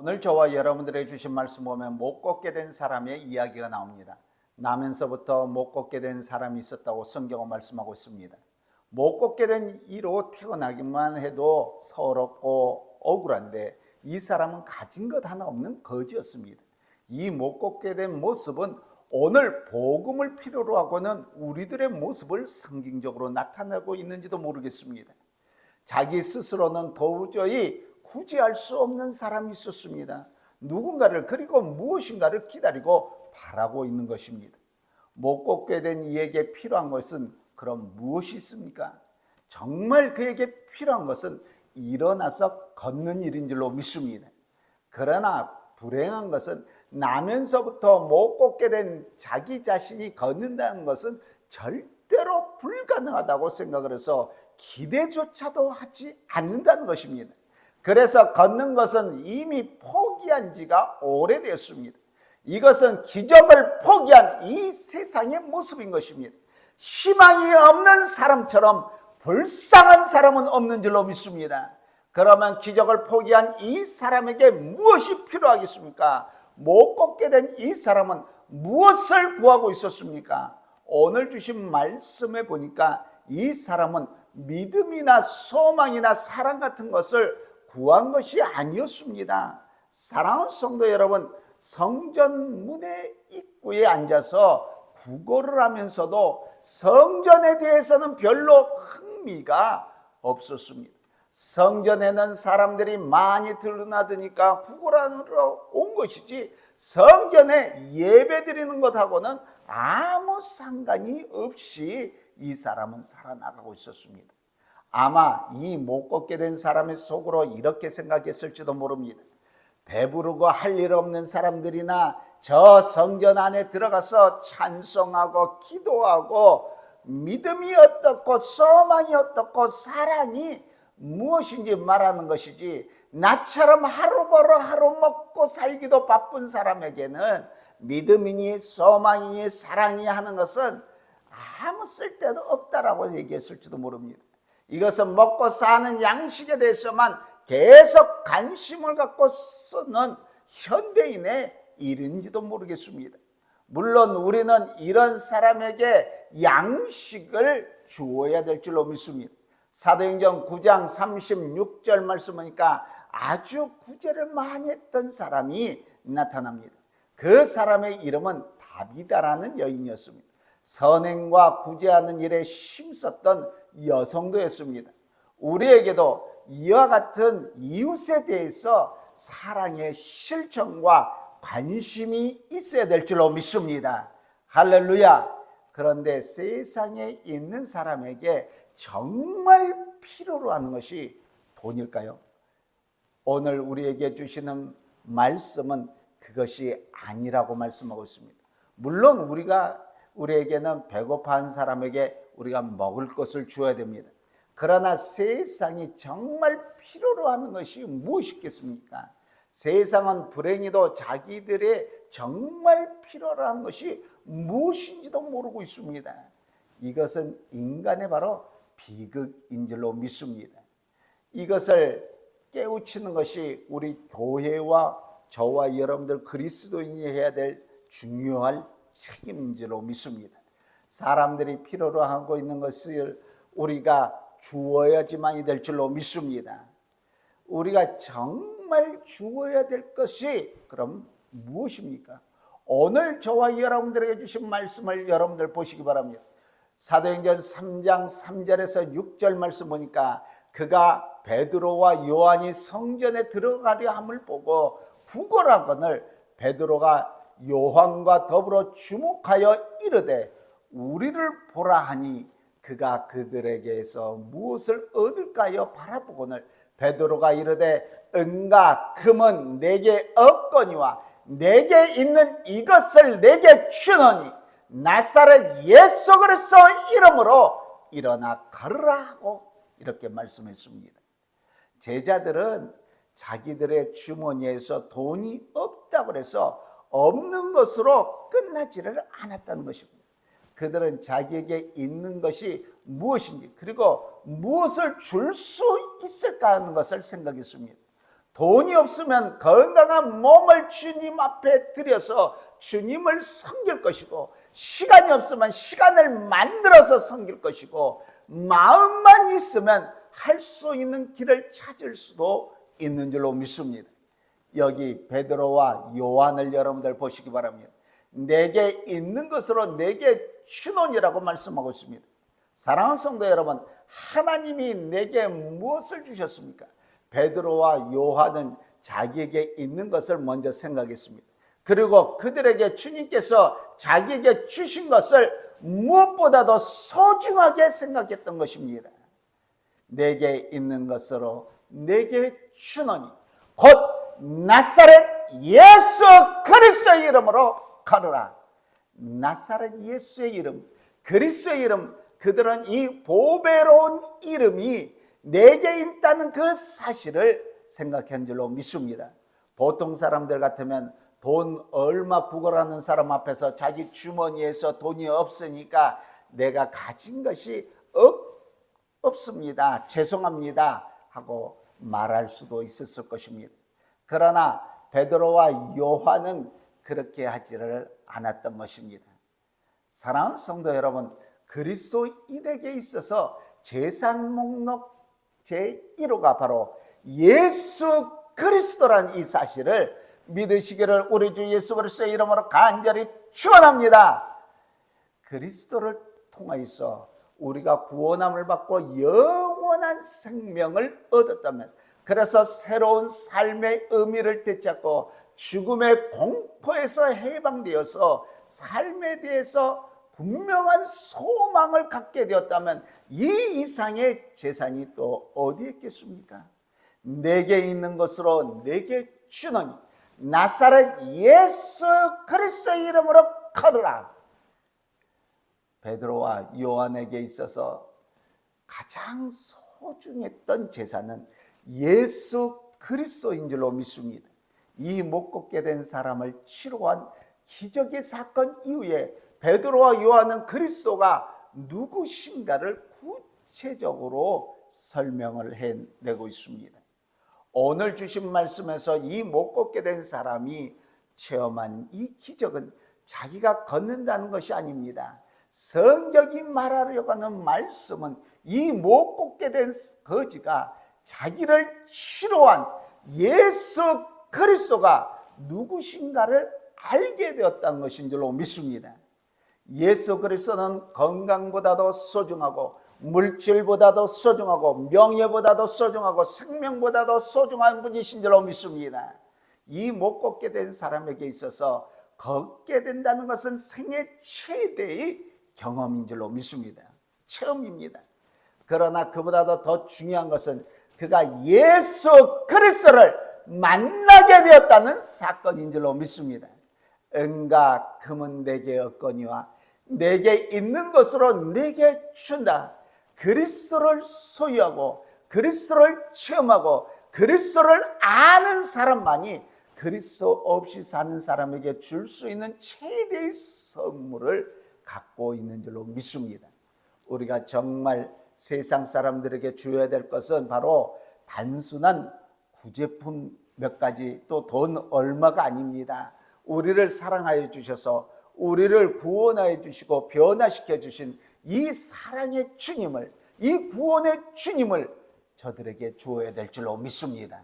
오늘 저와 여러분들에게 주신 말씀 보면 못 걷게 된 사람의 이야기가 나옵니다. 나면서부터 못 걷게 된 사람이 있었다고 성경은 말씀하고 있습니다. 못 걷게 된 이로 태어나기만 해도 서럽고 억울한데 이 사람은 가진 것 하나 없는 거지였습니다. 이 못 걷게 된 모습은 오늘 복음을 필요로 하고는 우리들의 모습을 상징적으로 나타내고 있는지도 모르겠습니다. 자기 스스로는 도저히 구제할 수 없는 사람이 있었습니다. 누군가를 그리고 무엇인가를 기다리고 바라고 있는 것입니다. 못 걷게 된 이에게 필요한 것은 그럼 무엇이 있습니까? 정말 그에게 필요한 것은 일어나서 걷는 일인 줄로 믿습니다. 그러나 불행한 것은 나면서부터 못 걷게 된 자기 자신이 걷는다는 것은 절대로 불가능하다고 생각을 해서 기대조차도 하지 않는다는 것입니다. 그래서 걷는 것은 이미 포기한 지가 오래됐습니다. 이것은 기적을 포기한 이 세상의 모습인 것입니다. 희망이 없는 사람처럼 불쌍한 사람은 없는 줄로 믿습니다. 그러면 기적을 포기한 이 사람에게 무엇이 필요하겠습니까? 못 걷게 된 이 사람은 무엇을 구하고 있었습니까? 오늘 주신 말씀에 보니까 이 사람은 믿음이나 소망이나 사랑 같은 것을 구한 것이 아니었습니다. 사랑하는 성도 여러분, 성전 문의 입구에 앉아서 구걸을 하면서도 성전에 대해서는 별로 흥미가 없었습니다. 성전에는 사람들이 많이 드러나드니까 구걸하러 온 것이지 성전에 예배드리는 것하고는 아무 상관이 없이 이 사람은 살아나가고 있었습니다. 아마 이 못 걷게 된 사람의 속으로 이렇게 생각했을지도 모릅니다. 배부르고 할 일 없는 사람들이나 저 성전 안에 들어가서 찬송하고 기도하고 믿음이 어떻고 소망이 어떻고 사랑이 무엇인지 말하는 것이지, 나처럼 하루 벌어 하루 먹고 살기도 바쁜 사람에게는 믿음이니 소망이니 사랑이 하는 것은 아무 쓸데도 없다라고 얘기했을지도 모릅니다. 이것은 먹고 사는 양식에 대해서만 계속 관심을 갖고 쓰는 현대인의 일인지도 모르겠습니다. 물론 우리는 이런 사람에게 양식을 주어야 될 줄로 믿습니다. 사도행전 9장 36절 말씀 보니까 아주 구제를 많이 했던 사람이 나타납니다. 그 사람의 이름은 다비다라는 여인이었습니다. 선행과 구제하는 일에 힘썼던 여성도였습니다. 우리에게도 이와 같은 이웃에 대해서 사랑의 실천과 관심이 있어야 될 줄로 믿습니다. 할렐루야. 그런데 세상에 있는 사람에게 정말 필요로 하는 것이 돈일까요? 오늘 우리에게 주시는 말씀은 그것이 아니라고 말씀하고 있습니다. 물론 우리에게는 배고파한 사람에게 우리가 먹을 것을 주어야 됩니다. 그러나 세상이 정말 필요로 하는 것이 무엇이겠습니까? 세상은 불행히도 자기들의 정말 필요로 하는 것이 무엇인지도 모르고 있습니다. 이것은 인간의 바로 비극인 줄로 믿습니다. 이것을 깨우치는 것이 우리 교회와 저와 여러분들 그리스도인이 해야 될 중요한 책임인 줄로 믿습니다. 사람들이 필요로 하고 있는 것을 우리가 주어야지만이 될 줄로 믿습니다. 우리가 정말 주어야 될 것이 그럼 무엇입니까? 오늘 저와 여러분들에게 주신 말씀을 여러분들 보시기 바랍니다. 사도행전 3장 3절에서 6절 말씀 보니까 그가 베드로와 요한이 성전에 들어가려 함을 보고 구걸하거늘 베드로가 요한과 더불어 주목하여 이르되 우리를 보라 하니 그가 그들에게서 무엇을 얻을까요 바라보거늘 베드로가 이르되 은과 금은 내게 없거니와 내게 있는 이것을 내게 주노니 나사렛 예수 그리스도 이름으로 일어나 걸으라 하고 이렇게 말씀했습니다. 제자들은 자기들의 주머니에서 돈이 없다고 해서 없는 것으로 끝나지를 않았다는 것입니다. 그들은 자기에게 있는 것이 무엇인지 그리고 무엇을 줄 수 있을까 하는 것을 생각했습니다. 돈이 없으면 건강한 몸을 주님 앞에 들여서 주님을 섬길 것이고, 시간이 없으면 시간을 만들어서 섬길 것이고, 마음만 있으면 할 수 있는 길을 찾을 수도 있는 줄로 믿습니다. 여기 베드로와 요한을 여러분들 보시기 바랍니다. 내게 있는 것으로 내게 주노니라고 말씀하고 있습니다. 사랑하는 성도 여러분, 하나님이 내게 무엇을 주셨습니까? 베드로와 요한은 자기에게 있는 것을 먼저 생각했습니다. 그리고 그들에게 주님께서 자기에게 주신 것을 무엇보다도 소중하게 생각했던 것입니다. 내게 있는 것으로 내게 주노니 곧 나사렛 예수 그리스도의 이름으로 걸으라. 나사렛 예수의 이름, 그리스도의 이름, 그들은 이 보배로운 이름이 내게 있다는 그 사실을 생각한 줄로 믿습니다. 보통 사람들 같으면 돈 얼마 부고라는 사람 앞에서 자기 주머니에서 돈이 없으니까 내가 가진 것이 없습니다, 죄송합니다 하고 말할 수도 있었을 것입니다. 그러나 베드로와 요한은 그렇게 하지를 않았던 것입니다. 사랑하는 성도 여러분, 그리스도인에게 있어서 재산 목록 제1호가 바로 예수 그리스도라는 이 사실을 믿으시기를 우리 주 예수 그리스도의 이름으로 간절히 축원합니다. 그리스도를 통하여서 우리가 구원함을 받고 영원한 생명을 얻었다면, 그래서 새로운 삶의 의미를 되찾고 죽음의 공포에서 해방되어서 삶에 대해서 분명한 소망을 갖게 되었다면 이 이상의 재산이 또 어디에 있겠습니까? 내게 있는 것으로 내게 주노니 나사렛 예수 그리스도의 이름으로 걸으라. 베드로와 요한에게 있어서 가장 소중했던 재산은 예수 그리스도인 줄로 믿습니다. 이 못 걷게 된 사람을 치료한 기적의 사건 이후에 베드로와 요한은 그리스도가 누구신가를 구체적으로 설명을 해내고 있습니다. 오늘 주신 말씀에서 이 못 걷게 된 사람이 체험한 이 기적은 자기가 걷는다는 것이 아닙니다. 성경이 말하려고 하는 말씀은 이 못 걷게 된 거지가 자기를 치료한 예수 그리스도가 누구신가를 알게 되었다는 것인 줄로 믿습니다. 예수 그리스도는 건강보다도 소중하고 물질보다도 소중하고 명예보다도 소중하고 생명보다도 소중한 분이신 줄로 믿습니다. 이 못 걷게 된 사람에게 있어서 걷게 된다는 것은 생애 최대의 경험인 줄로 믿습니다. 체험입니다. 그러나 그보다도 더 중요한 것은 그가 예수 그리스도를 만나게 되었다는 사건인 줄로 믿습니다. 은과 금은 내게 없거니와 내게 있는 것으로 내게 준다. 그리스도를 소유하고 그리스도를 체험하고 그리스도를 아는 사람만이 그리스도 없이 사는 사람에게 줄 수 있는 최대의 선물을 갖고 있는 줄로 믿습니다. 우리가 정말 세상 사람들에게 줘야 될 것은 바로 단순한 구제품 몇 가지, 또 돈 얼마가 아닙니다. 우리를 사랑하여 주셔서 우리를 구원하여 주시고 변화시켜 주신 이 사랑의 주님을, 이 구원의 주님을 저들에게 주어야 될 줄로 믿습니다.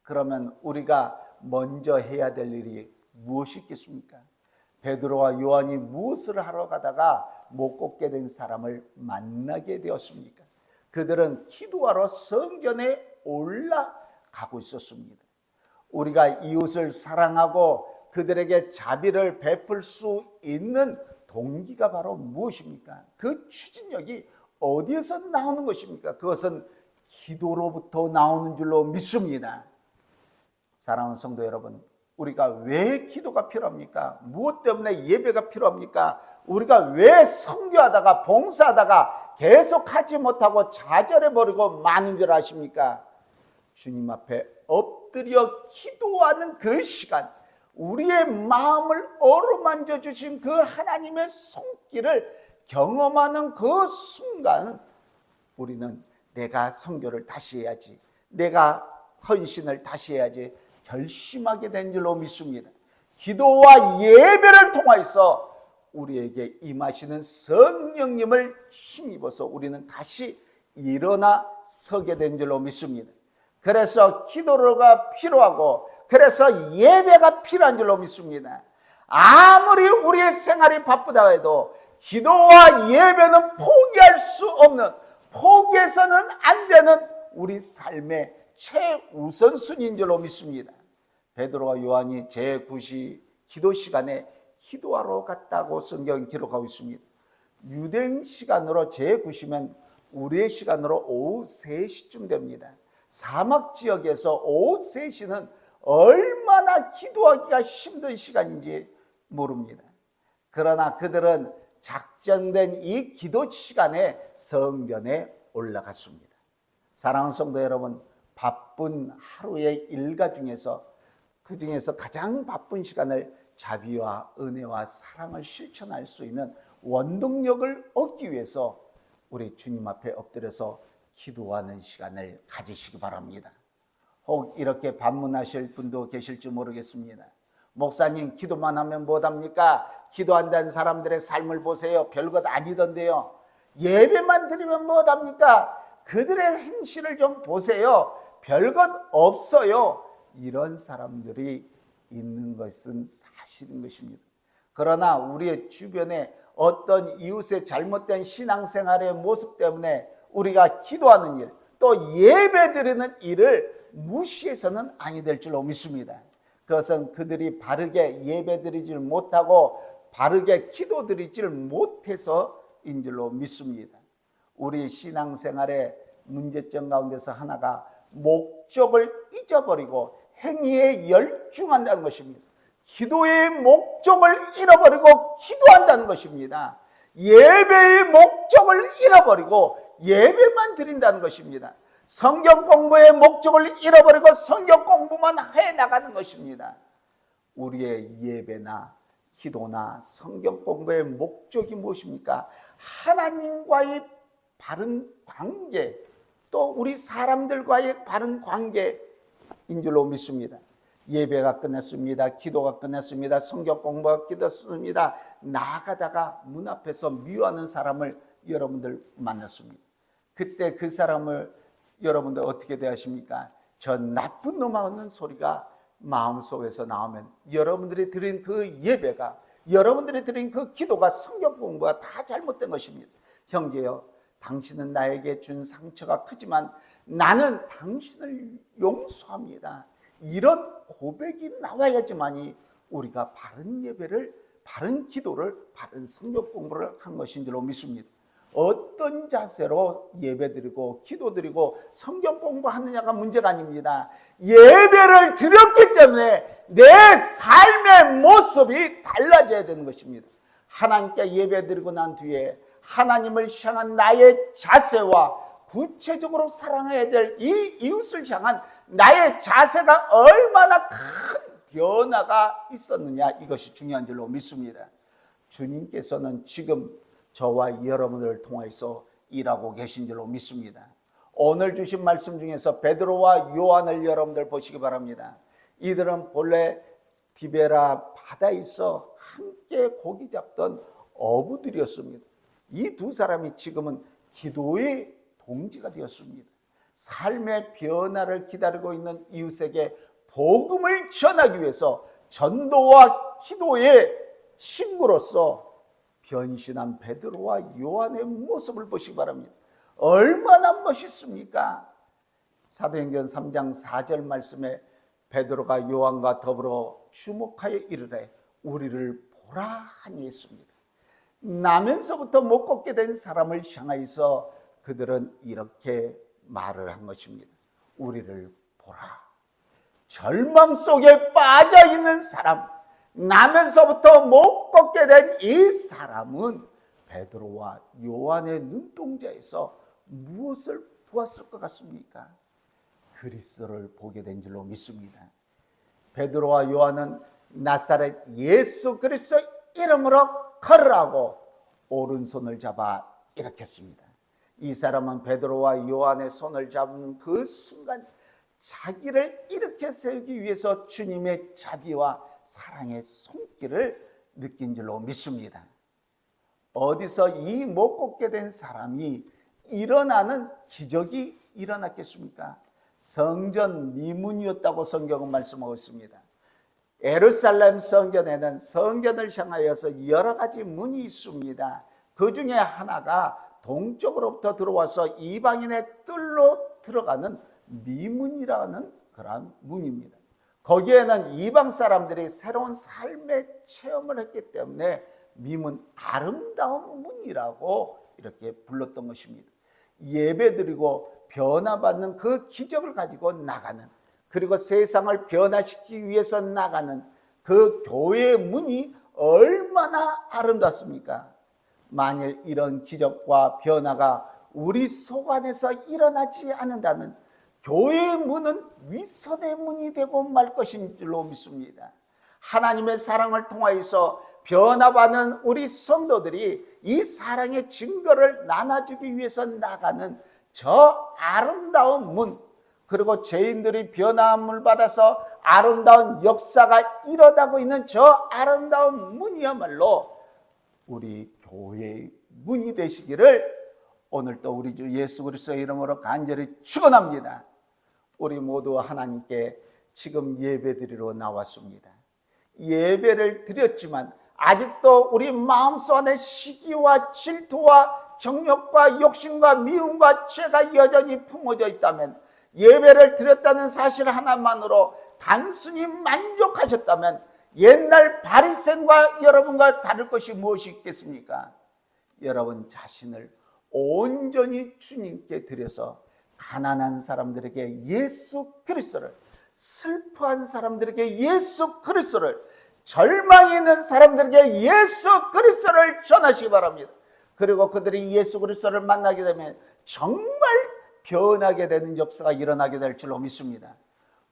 그러면 우리가 먼저 해야 될 일이 무엇이 있겠습니까? 베드로와 요한이 무엇을 하러 가다가 못 걷게 된 사람을 만나게 되었습니까? 그들은 기도하러 성전에 올라가고 있었습니다. 우리가 이웃을 사랑하고 그들에게 자비를 베풀 수 있는 동기가 바로 무엇입니까? 그 추진력이 어디에서 나오는 것입니까? 그것은 기도로부터 나오는 줄로 믿습니다. 사랑하는 성도 여러분, 우리가 왜 기도가 필요합니까? 무엇 때문에 예배가 필요합니까? 우리가 왜 선교하다가 봉사하다가 계속하지 못하고 좌절해버리고 마는 줄 아십니까? 주님 앞에 엎드려 기도하는 그 시간, 우리의 마음을 어루만져 주신 그 하나님의 손길을 경험하는 그 순간, 우리는 내가 선교를 다시 해야지, 내가 헌신을 다시 해야지 결심하게 된 줄로 믿습니다. 기도와 예배를 통하여서 우리에게 임하시는 성령님을 힘입어서 우리는 다시 일어나 서게 된 줄로 믿습니다. 그래서 기도가 필요하고 그래서 예배가 필요한 줄로 믿습니다. 아무리 우리의 생활이 바쁘다 해도 기도와 예배는 포기할 수 없는, 포기해서는 안 되는 우리 삶의 최우선순위인 줄로 믿습니다. 베드로와 요한이 제9시 기도 시간에 기도하러 갔다고 성경이 기록하고 있습니다. 유대인 시간으로 제9시면 우리의 시간으로 오후 3시쯤 됩니다. 사막 지역에서 오후 3시는 얼마나 기도하기가 힘든 시간인지 모릅니다. 그러나 그들은 작정된 이 기도 시간에 성전에 올라갔습니다. 사랑하는 성도 여러분, 바쁜 하루의 일과 중에서 그 중에서 가장 바쁜 시간을 자비와 은혜와 사랑을 실천할 수 있는 원동력을 얻기 위해서 우리 주님 앞에 엎드려서 기도하는 시간을 가지시기 바랍니다. 혹 이렇게 반문하실 분도 계실지 모르겠습니다. 목사님, 기도만 하면 못합니까? 기도한다는 사람들의 삶을 보세요. 별것 아니던데요. 예배만 드리면 못합니까? 그들의 행실을 좀 보세요. 별것 없어요. 이런 사람들이 있는 것은 사실인 것입니다. 그러나 우리의 주변에 어떤 이웃의 잘못된 신앙생활의 모습 때문에 우리가 기도하는 일, 또 예배드리는 일을 무시해서는 아니 될 줄로 믿습니다. 그것은 그들이 바르게 예배드리질 못하고 바르게 기도드리질 못해서인 줄로 믿습니다. 우리 신앙생활의 문제점 가운데서 하나가 목적을 잊어버리고 행위에 열중한다는 것입니다. 기도의 목적을 잃어버리고 기도한다는 것입니다. 예배의 목적을 잃어버리고 예배만 드린다는 것입니다. 성경 공부의 목적을 잃어버리고 성경 공부만 해나가는 것입니다. 우리의 예배나 기도나 성경 공부의 목적이 무엇입니까? 하나님과의 바른 관계, 또 우리 사람들과의 바른 관계인 줄로 믿습니다. 예배가 끝났습니다. 기도가 끝났습니다. 성경 공부가 끝났습니다. 나가다가 문 앞에서 미워하는 사람을 여러분들 만났습니다. 그때 그 사람을 여러분들 어떻게 대하십니까? 저 나쁜 놈 하는 소리가 마음속에서 나오면 여러분들이 드린 그 예배가, 여러분들이 드린 그 기도가, 성경 공부가 다 잘못된 것입니다. 형제여, 당신은 나에게 준 상처가 크지만 나는 당신을 용서합니다. 이런 고백이 나와야지만이 우리가 바른 예배를, 바른 기도를, 바른 성경 공부를 한 것인 줄로 믿습니다. 어떤 자세로 예배드리고 기도드리고 성경 공부하느냐가 문제가 아닙니다. 예배를 드렸기 때문에 내 삶의 모습이 달라져야 되는 것입니다. 하나님께 예배드리고 난 뒤에 하나님을 향한 나의 자세와 구체적으로 사랑해야 될 이 이웃을 향한 나의 자세가 얼마나 큰 변화가 있었느냐, 이것이 중요한 줄로 믿습니다. 주님께서는 지금 저와 여러분을 통해서 일하고 계신 줄로 믿습니다. 오늘 주신 말씀 중에서 베드로와 요한을 여러분들 보시기 바랍니다. 이들은 본래 디베라 바다에서 함께 고기 잡던 어부들이었습니다. 이 두 사람이 지금은 기도의 동지가 되었습니다. 삶의 변화를 기다리고 있는 이웃에게 복음을 전하기 위해서 전도와 기도의 친구로서 변신한 베드로와 요한의 모습을 보시기 바랍니다. 얼마나 멋있습니까? 사도행전 3장 4절 말씀에 베드로가 요한과 더불어 주목하여 이르되 우리를 보라 하니 했습니다. 나면서부터 못 걷게 된 사람을 향하여서 그들은 이렇게 말을 한 것입니다. 우리를 보라. 절망 속에 빠져있는 사람, 나면서부터 못 걷게 된 이 사람은 베드로와 요한의 눈동자에서 무엇을 보았을 것 같습니까? 그리스도를 보게 된 줄로 믿습니다. 베드로와 요한은 나사렛 예수 그리스도 이름으로 걸으라고 오른손을 잡아 일으켰습니다. 이 사람은 베드로와 요한의 손을 잡은 그 순간 자기를 일으켜 세우기 위해서 주님의 자비와 사랑의 손길을 느낀 줄로 믿습니다. 어디서 이 못 걷게 된 사람이 일어나는 기적이 일어났겠습니까? 성전 미문이었다고 성경은 말씀하고 있습니다. 예루살렘 성전에는 성전을 향하여서 여러 가지 문이 있습니다. 그 중에 하나가 동쪽으로부터 들어와서 이방인의 뜰로 들어가는 미문이라는 그런 문입니다. 거기에는 이방 사람들이 새로운 삶의 체험을 했기 때문에 미문, 아름다운 문이라고 이렇게 불렀던 것입니다. 예배드리고 변화받는 그 기적을 가지고 나가는, 그리고 세상을 변화시키기 위해서 나가는 그 교회의 문이 얼마나 아름답습니까? 만일 이런 기적과 변화가 우리 속 안에서 일어나지 않는다면 교회의 문은 위선의 문이 되고 말 것인 줄로 믿습니다. 하나님의 사랑을 통하여서 변화받는 우리 성도들이 이 사랑의 증거를 나눠주기 위해서 나가는 저 아름다운 문, 그리고 죄인들이 변화함을 받아서 아름다운 역사가 일어나고 있는 저 아름다운 문이야말로 우리 교회의 문이 되시기를 오늘 또 우리 주 예수 그리스도의 이름으로 간절히 축원합니다. 우리 모두 하나님께 지금 예배드리러 나왔습니다. 예배를 드렸지만 아직도 우리 마음속 안에 시기와 질투와 정욕과 욕심과 미움과 죄가 여전히 품어져 있다면, 예배를 드렸다는 사실 하나만으로 단순히 만족하셨다면 옛날 바리새인과 여러분과 다를 것이 무엇이 있겠습니까? 여러분 자신을 온전히 주님께 드려서 가난한 사람들에게 예수 그리스도를, 슬퍼한 사람들에게 예수 그리스도를, 절망이 있는 사람들에게 예수 그리스도를 전하시기 바랍니다. 그리고 그들이 예수 그리스도를 만나게 되면 정말 변하게 되는 역사가 일어나게 될 줄로 믿습니다.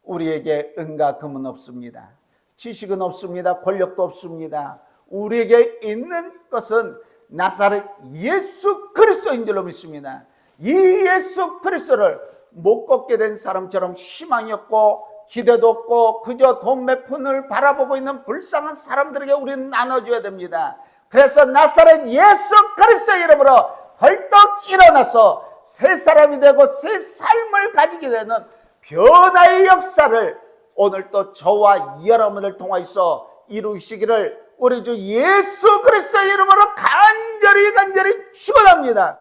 우리에게 은과 금은 없습니다. 지식은 없습니다. 권력도 없습니다. 우리에게 있는 것은 나사렛 예수 그리스도인 줄로 믿습니다. 이 예수 그리스도를 못 걷게 된 사람처럼 희망이 없고 기대도 없고 그저 돈 몇 푼을 바라보고 있는 불쌍한 사람들에게 우리는 나눠줘야 됩니다. 그래서 나사렛 예수 그리스도의 이름으로 벌떡 일어나서 새 사람이 되고 새 삶을 가지게 되는 변화의 역사를 오늘 또 저와 여러분을 통하여서 이루시기를 우리 주 예수 그리스도의 이름으로 간절히 축원합니다.